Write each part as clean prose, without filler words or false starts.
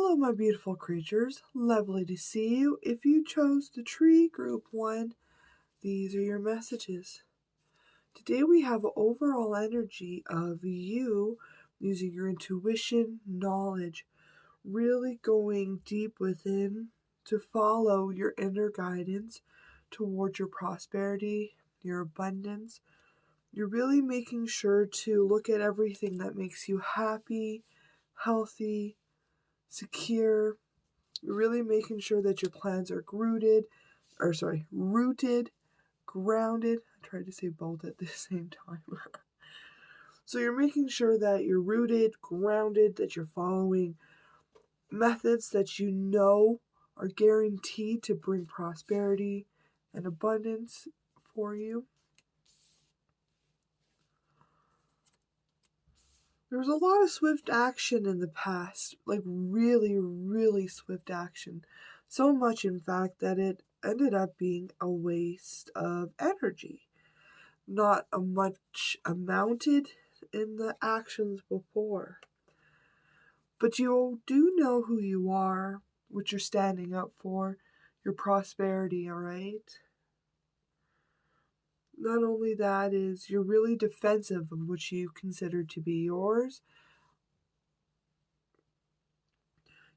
Hello, my beautiful creatures. Lovely to see you. If you chose the tree group 1, these are your messages. Today we have overall energy of you using your intuition, knowledge, really going deep within to follow your inner guidance towards your prosperity, your abundance. You're really making sure to look at everything that makes you happy, healthy, secure. You're really making sure that your plans are rooted, grounded. I tried to say both at the same time. So you're making sure that you're rooted, grounded, that you're following methods that you know are guaranteed to bring prosperity and abundance for you. There was a lot of swift action in the past, like really, really swift action. So much, in fact, that it ended up being a waste of energy. Not a much amounted in the actions before. But you do know who you are, what you're standing up for, your prosperity, all right? Not only that is you're really defensive of what you consider to be yours.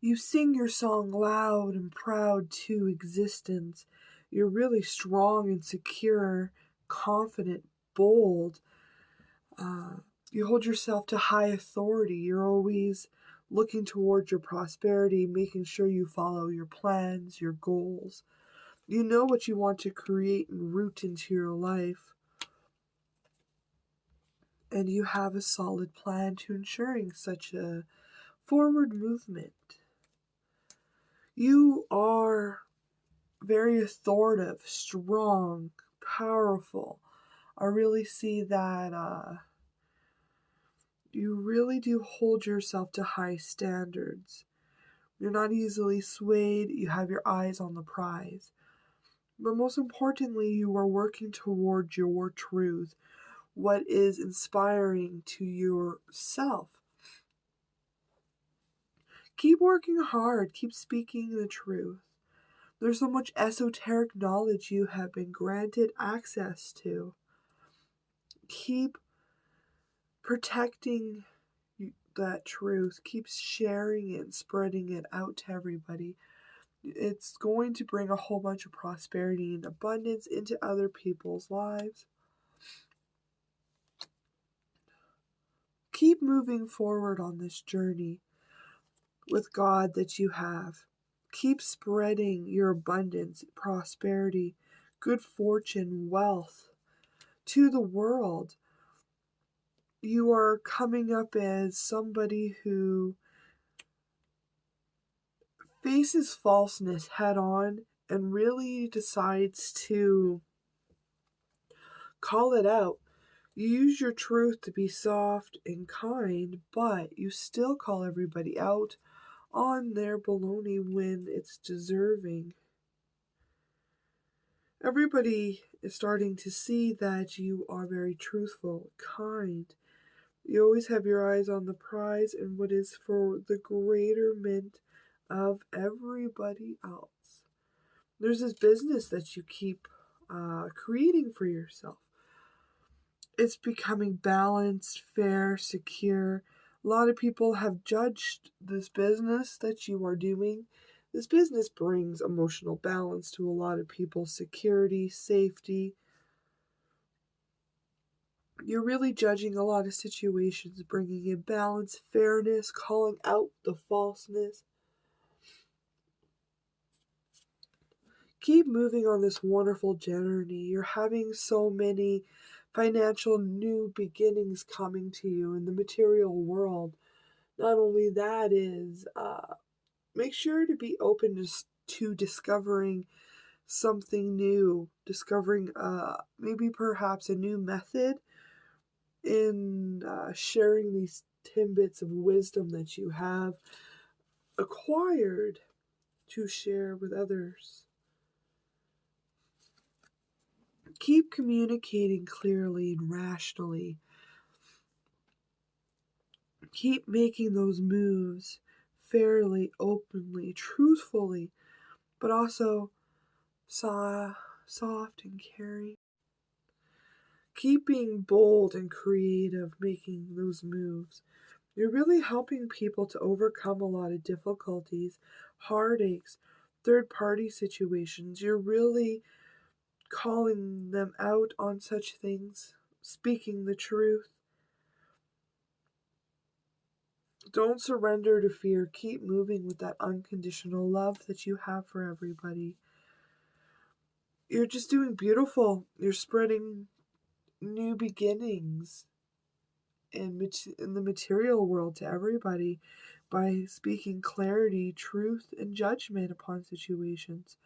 You sing your song loud and proud to existence. You're really strong and secure, confident, bold. You hold yourself to high authority. You're always looking towards your prosperity, making sure you follow your plans, your goals. You know what you want to create and root into your life. And you have a solid plan to ensuring such a forward movement. You are very authoritative, strong, powerful. I really see that you really do hold yourself to high standards. You're not easily swayed. You have your eyes on the prize. But most importantly, you are working towards your truth, what is inspiring to yourself. Keep working hard. Keep speaking the truth. There's so much esoteric knowledge you have been granted access to. Keep protecting that truth. Keep sharing it and spreading it out to everybody. It's going to bring a whole bunch of prosperity and abundance into other people's lives. Keep moving forward on this journey with God that you have. Keep spreading your abundance, prosperity, good fortune, wealth to the world. You are coming up as somebody who faces falseness head on and really decides to call it out. You use your truth to be soft and kind, but you still call everybody out on their baloney when it's deserving. Everybody is starting to see that you are very truthful, kind. You always have your eyes on the prize and what is for the greaterment of everybody else. There's this business that you keep creating for yourself. It's becoming balanced, fair, secure. A lot of people have judged this business that you are doing. This business brings emotional balance to a lot of people, security, safety. You're really judging a lot of situations, bringing in balance, fairness, calling out the falseness. Keep moving on this wonderful journey. You're having so many financial new beginnings coming to you in the material world. Not only that is, make sure to be open to discovering something new, discovering maybe perhaps a new method in sharing these tidbits of wisdom that you have acquired to share with others. Keep communicating clearly and rationally. Keep making those moves fairly, openly, truthfully, but also soft and caring. Keep being bold and creative, making those moves. You're really helping people to overcome a lot of difficulties, heartaches, third party situations. You're really calling them out on such things, speaking the truth. Don't surrender to fear. Keep moving with that unconditional love that you have for everybody. You're just doing beautiful. You're spreading new beginnings in the material world to everybody by speaking clarity, truth, and judgment upon situations.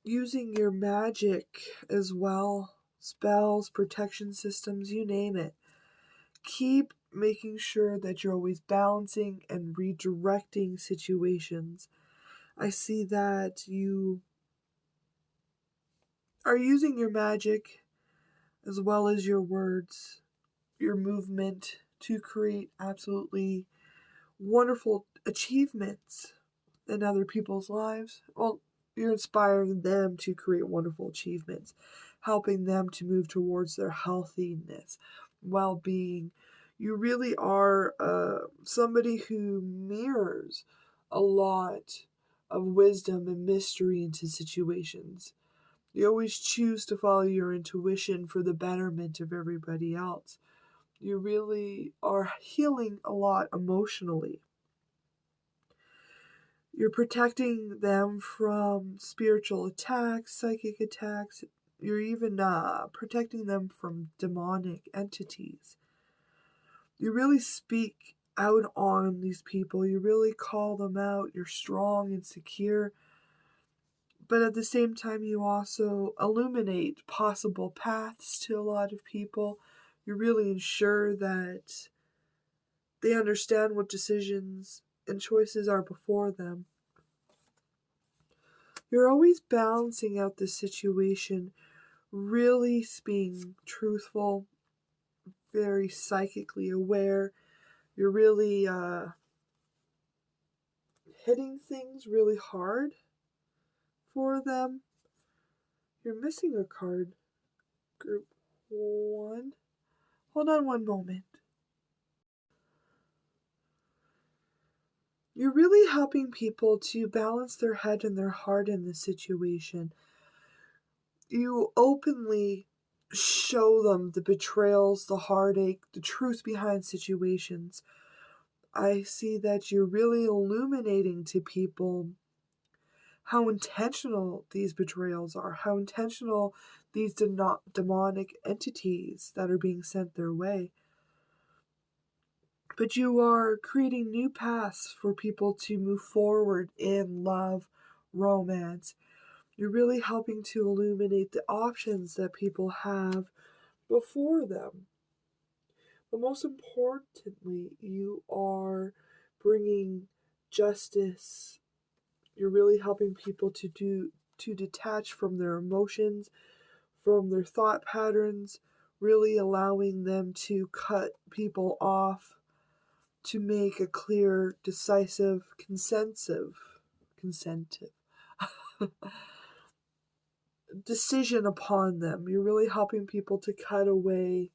Using your magic as well, spells, protection systems, you name it. Keep making sure that you're always balancing and redirecting situations. I see that you are using your magic as well as your words, your movement to create absolutely wonderful achievements in other people's lives. Well, you're inspiring them to create wonderful achievements, helping them to move towards their healthiness, well-being. You really are somebody who mirrors a lot of wisdom and mystery into situations. You always choose to follow your intuition for the betterment of everybody else. You really are healing a lot emotionally. You're protecting them from spiritual attacks, psychic attacks. You're even protecting them from demonic entities. You really speak out on these people. You really call them out. You're strong and secure. But at the same time, you also illuminate possible paths to a lot of people. You really ensure that they understand what decisions and choices are before them. You're always balancing out the situation, really being truthful, very psychically aware. You're really hitting things really hard for them. You're missing a card, group 1. Hold on one moment. You're really helping people to balance their head and their heart in this situation. You openly show them the betrayals, the heartache, the truth behind situations. I see that you're really illuminating to people how intentional these betrayals are, how intentional these demonic entities that are being sent their way. But you are creating new paths for people to move forward in love, romance. You're really helping to illuminate the options that people have before them. But most importantly, you are bringing justice. You're really helping people to detach from their emotions, from their thought patterns, really allowing them to cut people off, to make a clear, decisive, consentive decision upon them. You're really helping people to cut away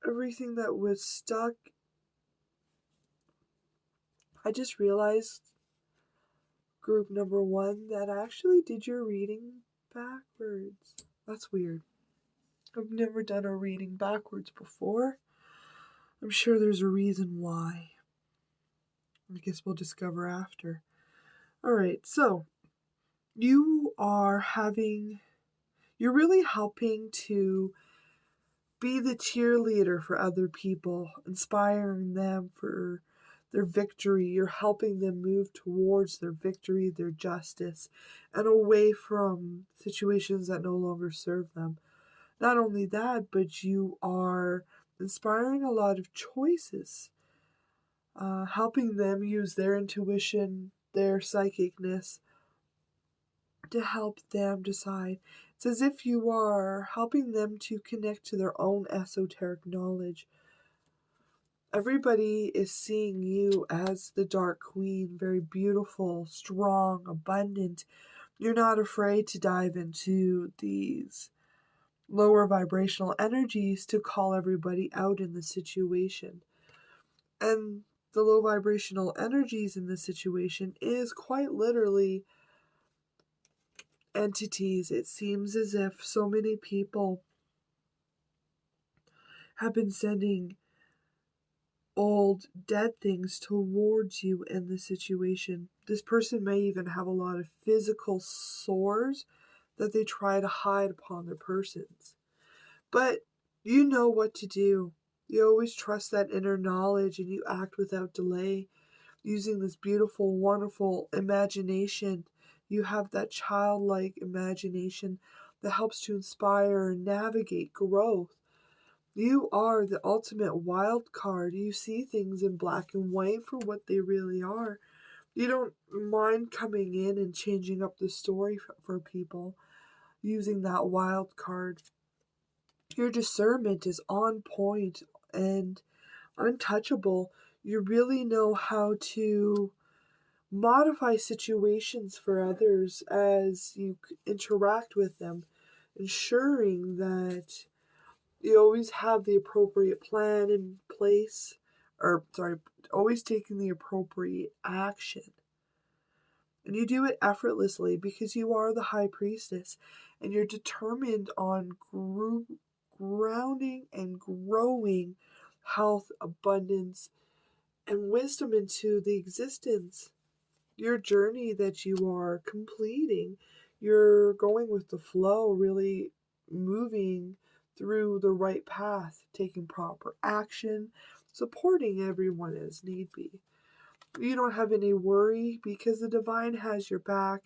everything that was stuck. I just realized, group number 1, that I actually did your reading backwards. That's weird. I've never done a reading backwards before. I'm sure there's a reason why. I guess we'll discover after. Alright, so you're really helping to be the cheerleader for other people, inspiring them for their victory. You're helping them move towards their victory, their justice, and away from situations that no longer serve them. Not only that, but you are inspiring a lot of choices, helping them use their intuition, their psychicness, to help them decide. It's as if you are helping them to connect to their own esoteric knowledge. Everybody is seeing you as the Dark Queen, very beautiful, strong, abundant. You're not afraid to dive into these lower vibrational energies to call everybody out in the situation. And the low vibrational energies in this situation is quite literally entities. It seems as if so many people have been sending old dead things towards you in this situation. This person may even have a lot of physical sores that they try to hide upon their persons. But you know what to do. You always trust that inner knowledge and you act without delay using this beautiful, wonderful imagination. You have that childlike imagination that helps to inspire and navigate growth. You are the ultimate wild card. You see things in black and white for what they really are. You don't mind coming in and changing up the story for people using that wild card. Your discernment is on point and untouchable. You really know how to modify situations for others as you interact with them, ensuring that you always have the appropriate plan in place, always taking the appropriate action. And you do it effortlessly because you are the high priestess and you're determined on grounding and growing health, abundance, and wisdom into the existence. Your journey that you are completing, you're going with the flow, really moving through the right path, taking proper action, supporting everyone as need be. You don't have any worry because the divine has your back.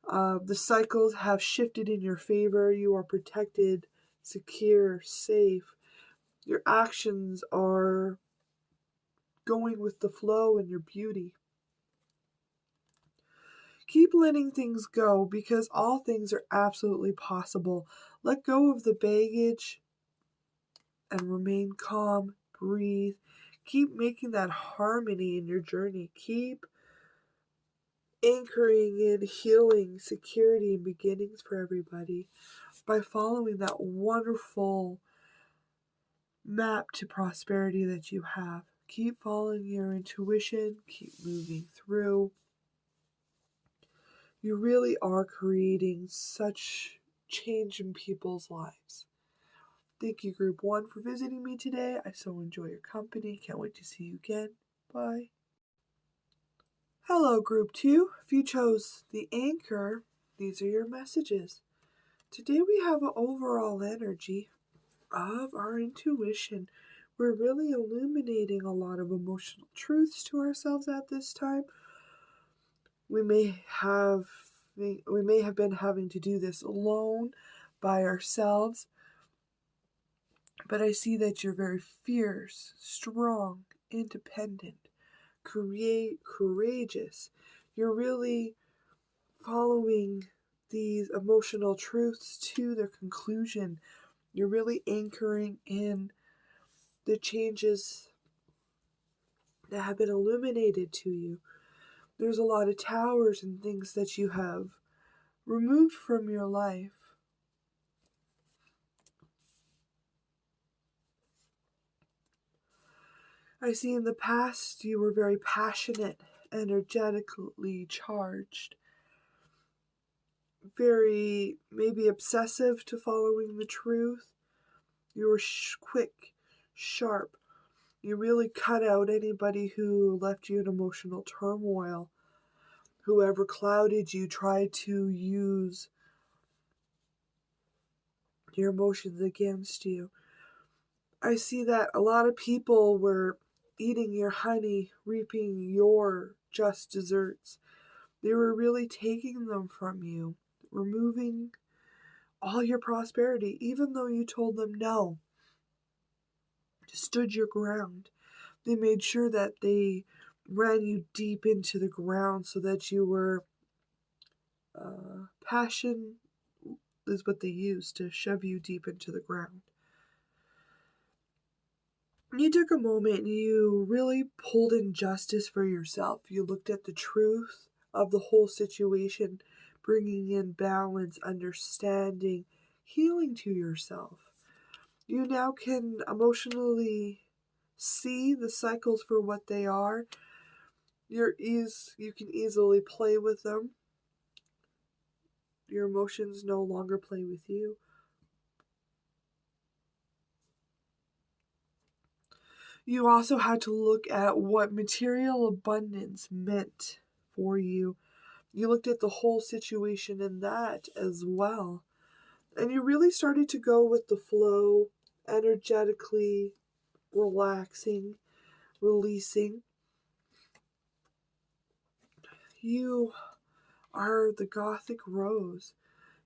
The cycles have shifted in your favor. You are protected, secure, safe. Your actions are going with the flow and your beauty. Keep letting things go because all things are absolutely possible. Let go of the baggage and remain calm. Breathe. Keep making that harmony in your journey. Keep anchoring in healing, security, and beginnings for everybody by following that wonderful map to prosperity that you have. Keep following your intuition. Keep moving through. You really are creating such change in people's lives. Thank you, Group 1, for visiting me today. I so enjoy your company. Can't wait to see you again. Bye. Hello, Group 2. If you chose the anchor, these are your messages. Today we have an overall energy of our intuition. We're really illuminating a lot of emotional truths to ourselves at this time. We may have been having to do this alone by ourselves, but I see that you're very fierce, strong, independent, courageous. You're really following these emotional truths to their conclusion. You're really anchoring in the changes that have been illuminated to you. There's a lot of towers and things that you have removed from your life. I see in the past you were very passionate, energetically charged, very maybe obsessive to following the truth. You were quick, sharp. You really cut out anybody who left you in emotional turmoil. Whoever clouded you tried to use your emotions against you. I see that a lot of people were eating your honey, reaping your just desserts. They were really taking them from you, removing all your prosperity, even though you told them no. Stood your ground. They made sure that they ran you deep into the ground so that you were passion is what they used to shove you deep into the ground. You took a moment and you really pulled in justice for yourself. You looked at the truth of the whole situation, bringing in balance, understanding, healing to yourself. You now can emotionally see the cycles for what they are. You can easily play with them. Your emotions no longer play with you. You also had to look at what material abundance meant for you. You looked at the whole situation in that as well. And you really started to go with the flow, energetically relaxing, releasing. You are the Gothic rose.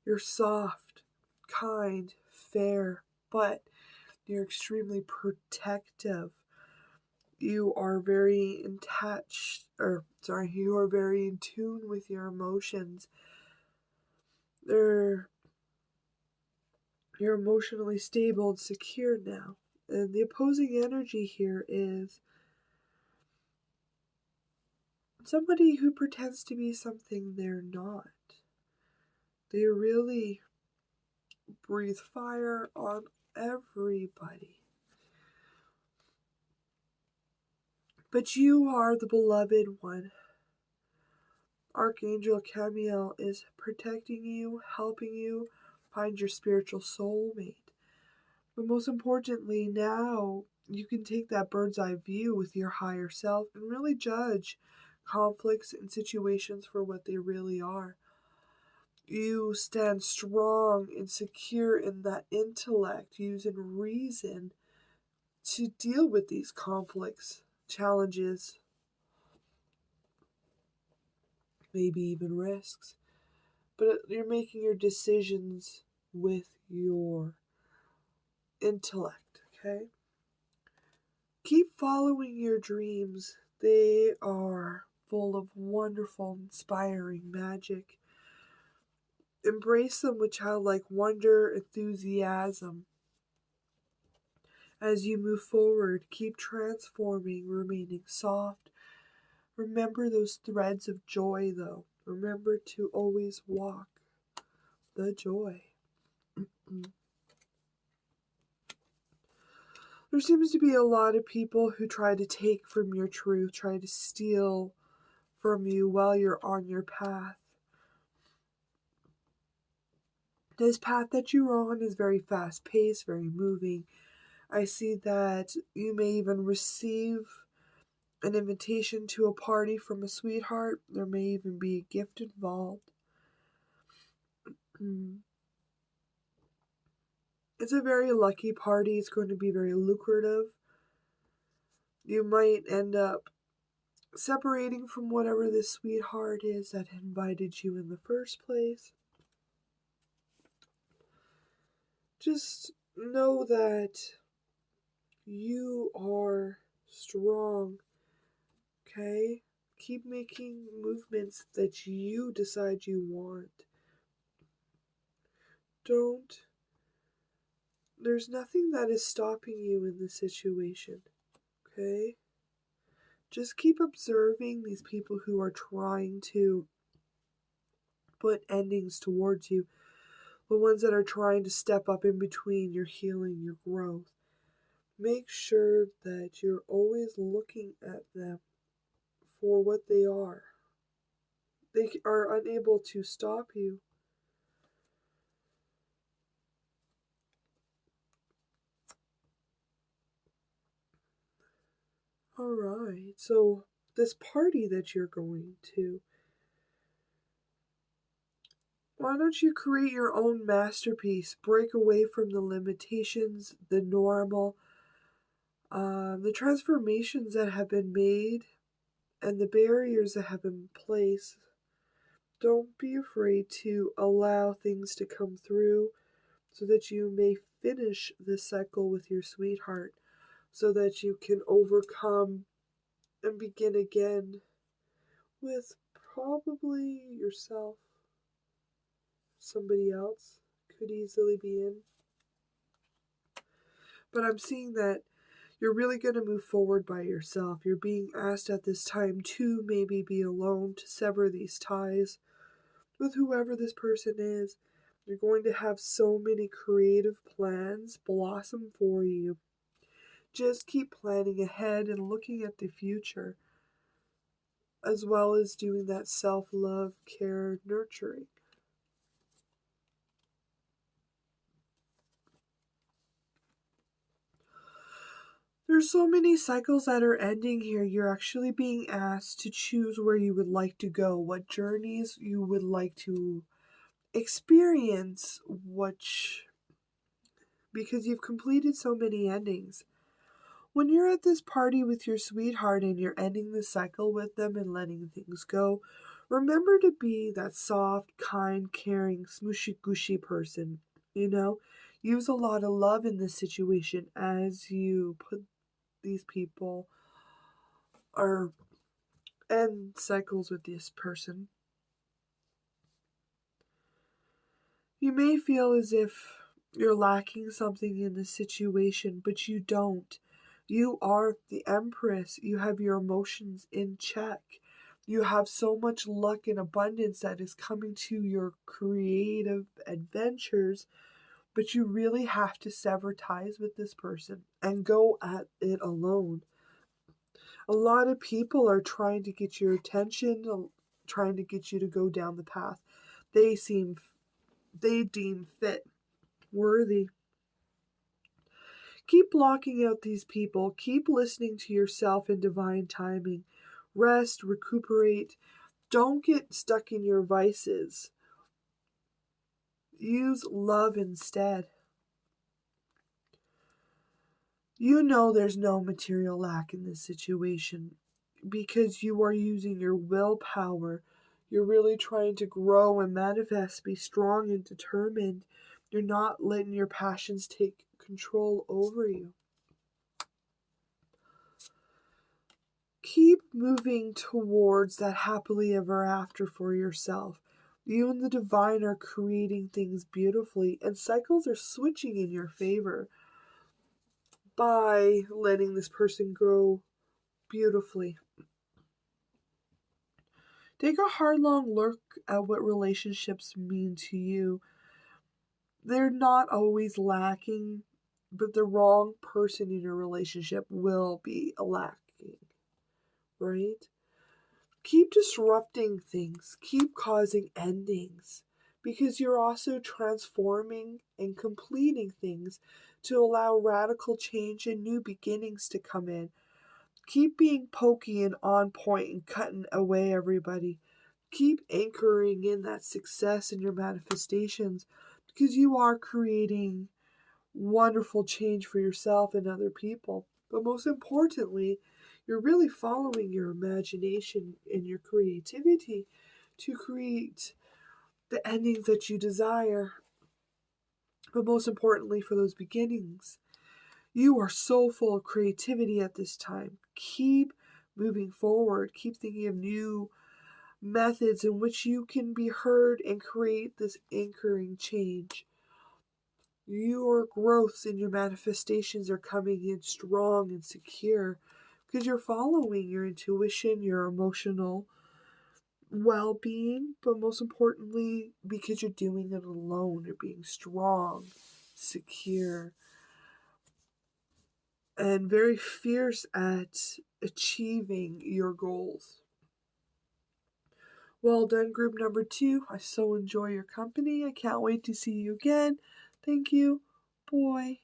You're soft, kind, fair, but you're extremely protective. You are very you are very in tune with your emotions. You're emotionally stable and secure now. And the opposing energy here is somebody who pretends to be something they're not. They really breathe fire on everybody. But you are the beloved one. Archangel Chamuel is protecting you, helping you find your spiritual soulmate. But most importantly, now you can take that bird's eye view with your higher self and really judge conflicts and situations for what they really are. You stand strong and secure in that intellect, using reason to deal with these conflicts, challenges, maybe even risks. But you're making your decisions with your intellect, okay? Keep following your dreams. They are full of wonderful, inspiring magic. Embrace them with childlike wonder, enthusiasm. As you move forward, keep transforming, remaining soft. Remember those threads of joy, though. Remember to always walk the joy. There seems to be a lot of people who try to take from your truth, try to steal from you while you're on your path. This path that you're on is very fast-paced, very moving. I see that you may even receive an invitation to a party from a sweetheart. There may even be a gift involved. It's a very lucky party. It's going to be very lucrative. You might end up separating from whatever this sweetheart is that invited you in the first place. Just know that you are strong, okay? Keep making movements that you decide you want. There's nothing that is stopping you in this situation, okay? Just keep observing these people who are trying to put endings towards you, the ones that are trying to step up in between your healing, your growth. Make sure that you're always looking at them for what they are. They are unable to stop you. Alright, so this party that you're going to, why don't you create your own masterpiece? Break away from the limitations, the normal, the transformations that have been made, and the barriers that have been placed. Don't be afraid to allow things to come through so that you may finish this cycle with your sweetheart, so that you can overcome and begin again with probably yourself. Somebody else could easily be in. But I'm seeing that You're really going to move forward by yourself. You're being asked at this time to maybe be alone, to sever these ties with whoever this person is. You're going to have so many creative plans blossom for you. Just keep planning ahead and looking at the future, as well as doing that self-love, care, nurturing. There's so many cycles that are ending here. You're actually being asked to choose where you would like to go, what journeys you would like to experience, because you've completed so many endings. When you're at this party with your sweetheart and you're ending the cycle with them and letting things go, remember to be that soft, kind, caring, smooshy gushy person. Use a lot of love in this situation as you put these people or end cycles with this person. You may feel as if you're lacking something in this situation, but you don't. You are the Empress. You have your emotions in check. You have so much luck and abundance that is coming to your creative adventures, but you really have to sever ties with this person and go at it alone. A lot of people are trying to get your attention, trying to get you to go down the path they deem fit, worthy. Keep blocking out these people. Keep listening to yourself in divine timing. Rest, recuperate. Don't get stuck in your vices. Use love instead. You know there's no material lack in this situation because you are using your willpower. You're really trying to grow and manifest, be strong and determined. You're not letting your passions take control over you. Keep moving towards that happily ever after for yourself. You and the divine are creating things beautifully, and cycles are switching in your favor by letting this person grow beautifully. Take a hard, long look at what relationships mean to you. They're not always lacking, but the wrong person in your relationship will be lacking, right? Keep disrupting things, keep causing endings, because you're also transforming and completing things to allow radical change and new beginnings to come in. Keep being pokey and on point and cutting away everybody. Keep anchoring in that success in your manifestations because you are creating wonderful change for yourself and other people. But most importantly, you're really following your imagination and your creativity to create the endings that you desire. But most importantly, for those beginnings, you are so full of creativity at this time. Keep moving forward. Keep thinking of new methods in which you can be heard and create this anchoring change. Your growths and your manifestations are coming in strong and secure because you're following your intuition, your emotional well-being, but most importantly, because you're doing it alone. You're being strong, secure, and very fierce at achieving your goals. Well done, group number 2. I so enjoy your company. I can't wait to see you again. Thank you. Boy.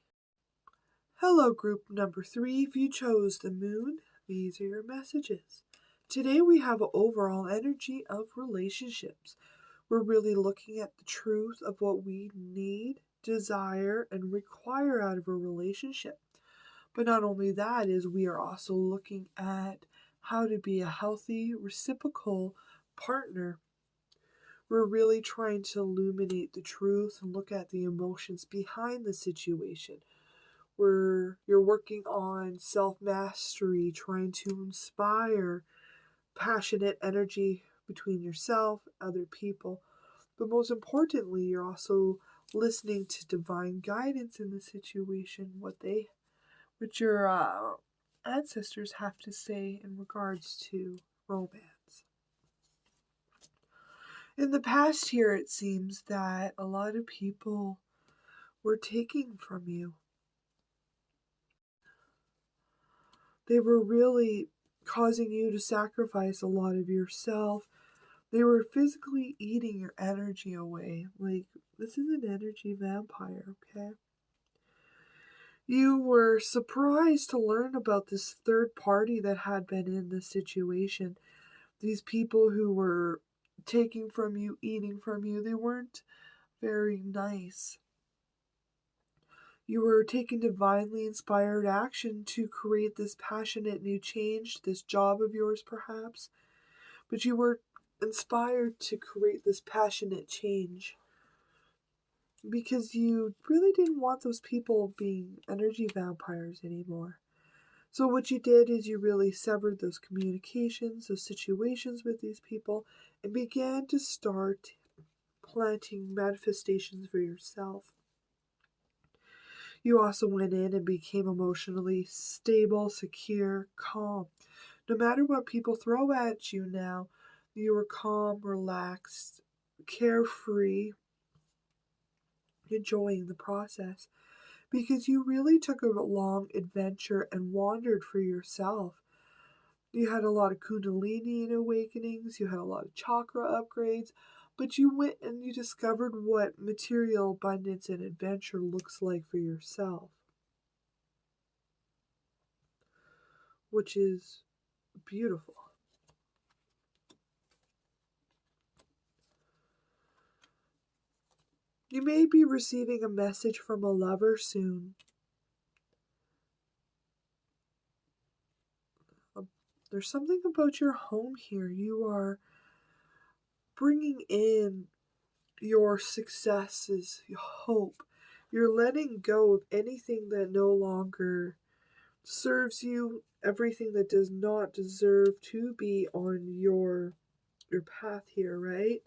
Hello, group number 3. If you chose the moon, these are your messages. Today we have an overall energy of relationships. We're really looking at the truth of what we need, desire, and require out of a relationship. But not only that, is we are also looking at how to be a healthy, reciprocal partner. We're really trying to illuminate the truth and look at the emotions behind the situation. Where you're working on self-mastery, trying to inspire passionate energy between yourself, other people. But most importantly, you're also listening to divine guidance in the situation, what your ancestors have to say in regards to romance. In the past year, it seems that a lot of people were taking from you. They were really causing you to sacrifice a lot of yourself. They were physically eating your energy away. Like, this is an energy vampire, okay? You were surprised to learn about this third party that had been in this situation. These people who were taking from you, eating from you, they weren't very nice. You were taking divinely inspired action to create this passionate new change, this job of yours perhaps, but you were inspired to create this passionate change because you really didn't want those people being energy vampires anymore. So what you did is you really severed those communications, those situations with these people, and began to start planting manifestations for yourself. You also went in and became emotionally stable, secure, calm. No matter what people throw at you now, you were calm, relaxed, carefree, enjoying the process because you really took a long adventure and wandered for yourself. You had a lot of Kundalini awakenings, you had a lot of chakra upgrades, but you went and you discovered what material abundance and adventure looks like for yourself, which is beautiful. You may be receiving a message from a lover soon. There's something about your home here. You are bringing in your successes, your hope. You're letting go of anything that no longer serves you, everything that does not deserve to be on your path here, right?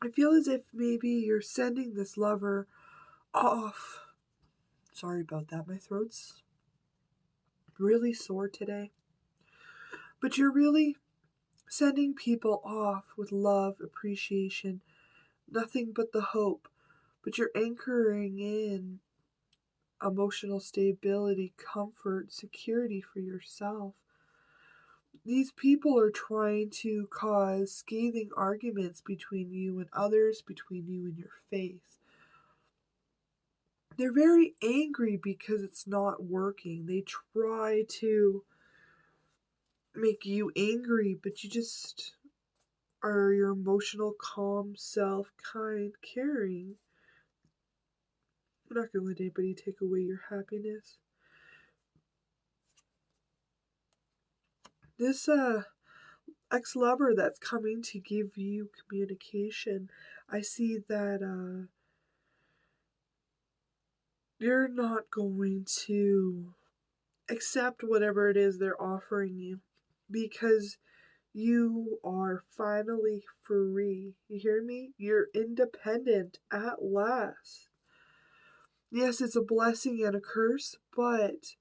I feel as if maybe you're sending this lover off. Sorry about that. My throat's really sore today. But you're really sending people off with love, appreciation, nothing but the hope. But you're anchoring in emotional stability, comfort, security for yourself. These people are trying to cause scathing arguments between you and others, between you and your faith. They're very angry because it's not working. They try to make you angry, but you just are your emotional, calm self, kind, caring. I'm not going to let anybody take away your happiness. This ex-lover that's coming to give you communication, I see that you're not going to accept whatever it is they're offering you because you are finally free. You hear me? You're independent at last. Yes, it's a blessing and a curse, but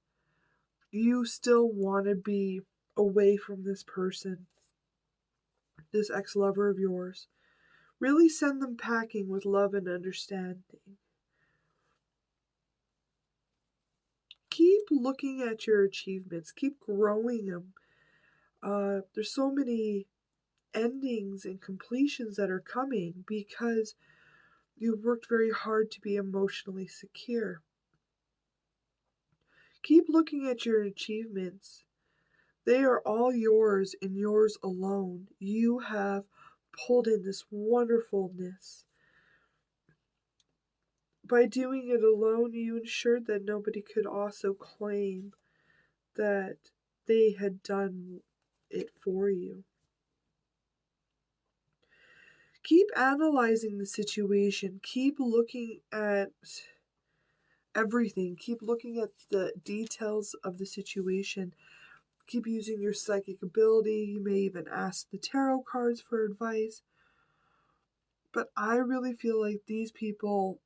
you still want to be away from this person, this ex-lover of yours. Really send them packing with love and understanding. Keep looking at your achievements. Keep growing them. There's so many endings and completions that are coming because you've worked very hard to be emotionally secure. Keep looking at your achievements. They are all yours and yours alone. You have pulled in this wonderfulness. By doing it alone, you ensured that nobody could also claim that they had done it for you. Keep analyzing the situation. Keep looking at everything. Keep looking at the details of the situation. Keep using your psychic ability. You may even ask the tarot cards for advice. But I really feel like these people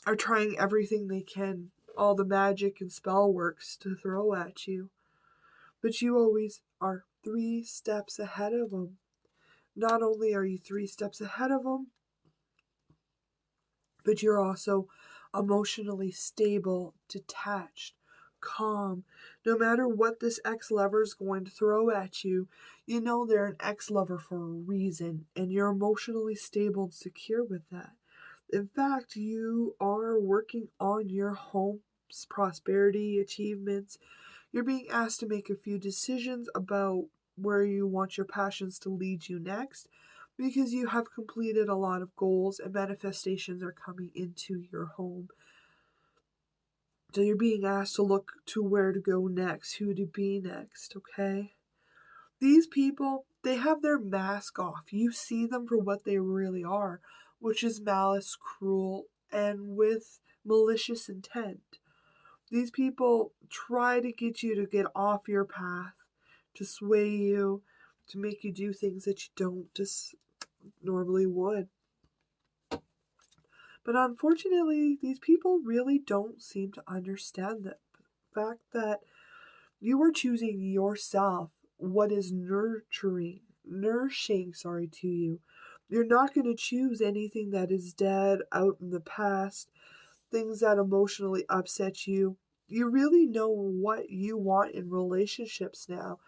are trying everything they can, all the magic and spell works to throw at you. But you always are 3 steps ahead of them. Not only are you 3 steps ahead of them, but you're also emotionally stable, detached, calm. No matter what this ex-lover is going to throw at you, you know they're an ex-lover for a reason, and you're emotionally stable and secure with that. In fact, you are working on your home's prosperity, achievements. You're being asked to make a few decisions about where you want your passions to lead you next, because you have completed a lot of goals and manifestations are coming into your home. So you're being asked to look to where to go next, who to be next, okay? These people, they have their mask off. You see them for what they really are, which is malice, cruel, and with malicious intent. These people try to get you to get off your path, to sway you, to make you do things that you don't just normally would. But unfortunately, these people really don't seem to understand the fact that you are choosing yourself what is nourishing, to you. You're not going to choose anything that is dead, out in the past, things that emotionally upset you. You really know what you want in relationships now,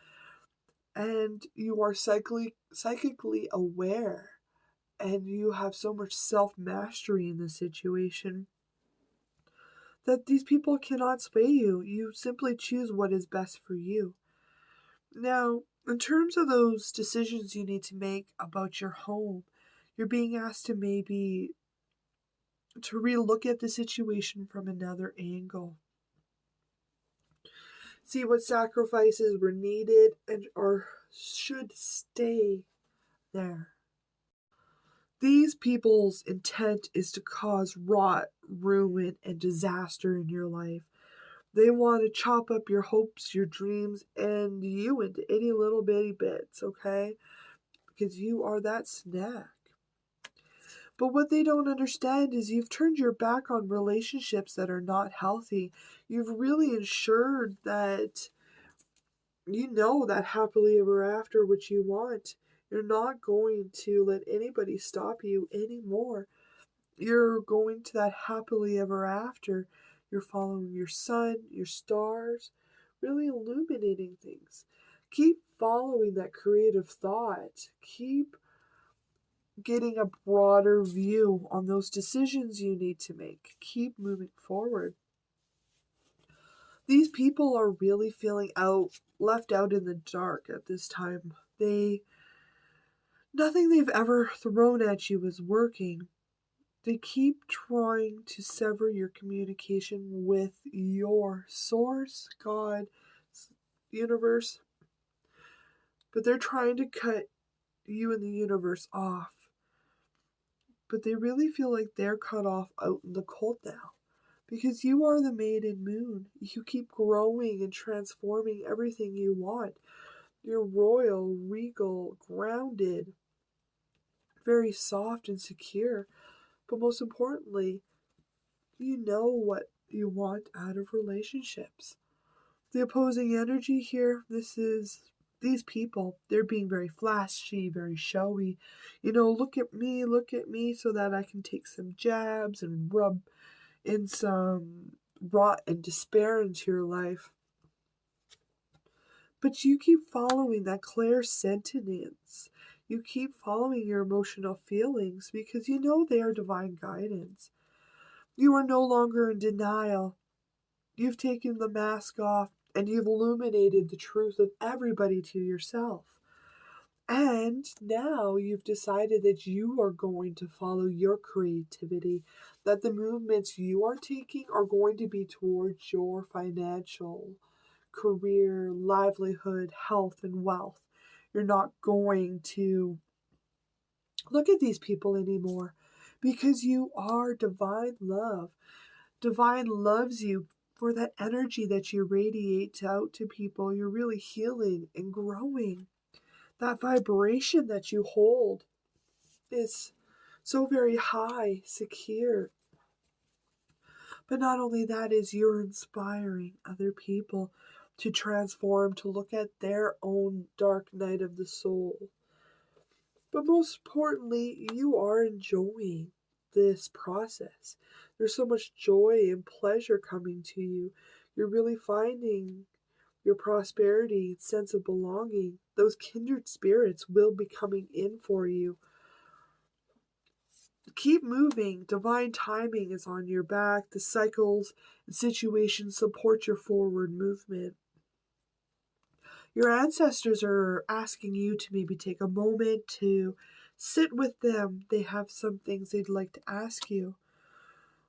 and you are psychically aware, and you have so much self-mastery in the situation that these people cannot sway you. You simply choose what is best for you. Now, in terms of those decisions you need to make about your home, you're being asked to maybe to relook at the situation from another angle. See what sacrifices were needed and or should stay there. These people's intent is to cause rot, ruin, and disaster in your life. They want to chop up your hopes, your dreams, and you into any little bitty bits, okay? Because you are that snack. But what they don't understand is you've turned your back on relationships that are not healthy. You've really ensured that you know that happily ever after which you want. You're not going to let anybody stop you anymore. You're going to that happily ever after. You're following your sun, your stars, really illuminating things. Keep following that creative thought. Keep getting a broader view on those decisions you need to make. Keep moving forward. These people are really feeling left out in the dark at this time. Nothing they've ever thrown at you is working. They keep trying to sever your communication with your source, God, universe, but they're trying to cut you and the universe off. But they really feel like they're cut off out in the cold now. Because you are the maiden moon. You keep growing and transforming everything you want. You're royal, regal, grounded, very soft and secure. But most importantly, you know what you want out of relationships. The opposing energy here, these people, they're being very flashy, very showy. Look at me so that I can take some jabs and rub in some rot and despair into your life. But you keep following that clairsentience. You keep following your emotional feelings because you know they are divine guidance. You are no longer in denial. You've taken the mask off and you've illuminated the truth of everybody to yourself. And now you've decided that you are going to follow your creativity, that the movements you are taking are going to be towards your financial, career, livelihood, health, and wealth. You're not going to look at these people anymore because you are divine love. Divine loves you for that energy that you radiate out to people. You're really healing and growing. That vibration that you hold is so very high, secure. But not only that is you're inspiring other people to transform, to look at their own dark night of the soul. But most importantly, you are enjoying this process. There's so much joy and pleasure coming to you. You're really finding your prosperity, sense of belonging. Those kindred spirits will be coming in for you. Keep moving. Divine timing is on your back. The cycles and situations support your forward movement. Your ancestors are asking you to maybe take a moment to sit with them. They have some things they'd like to ask you.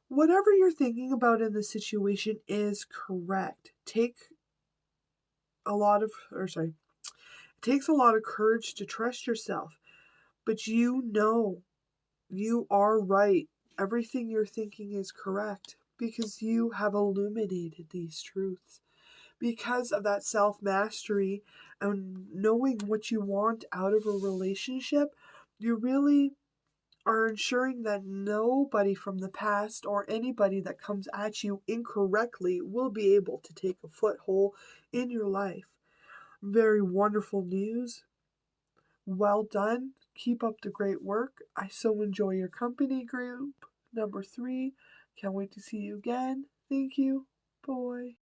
Whatever you're thinking about in the situation is correct. It takes a lot of courage to trust yourself, but you know you are right. Everything you're thinking is correct because you have illuminated these truths. Because of that self mastery and knowing what you want out of a relationship, you really are ensuring that nobody from the past or anybody that comes at you incorrectly will be able to take a foothold in your life. Very wonderful news. Well done. Keep up the great work. I so enjoy your company, group number 3. Can't wait to see you again. Thank you. Bye.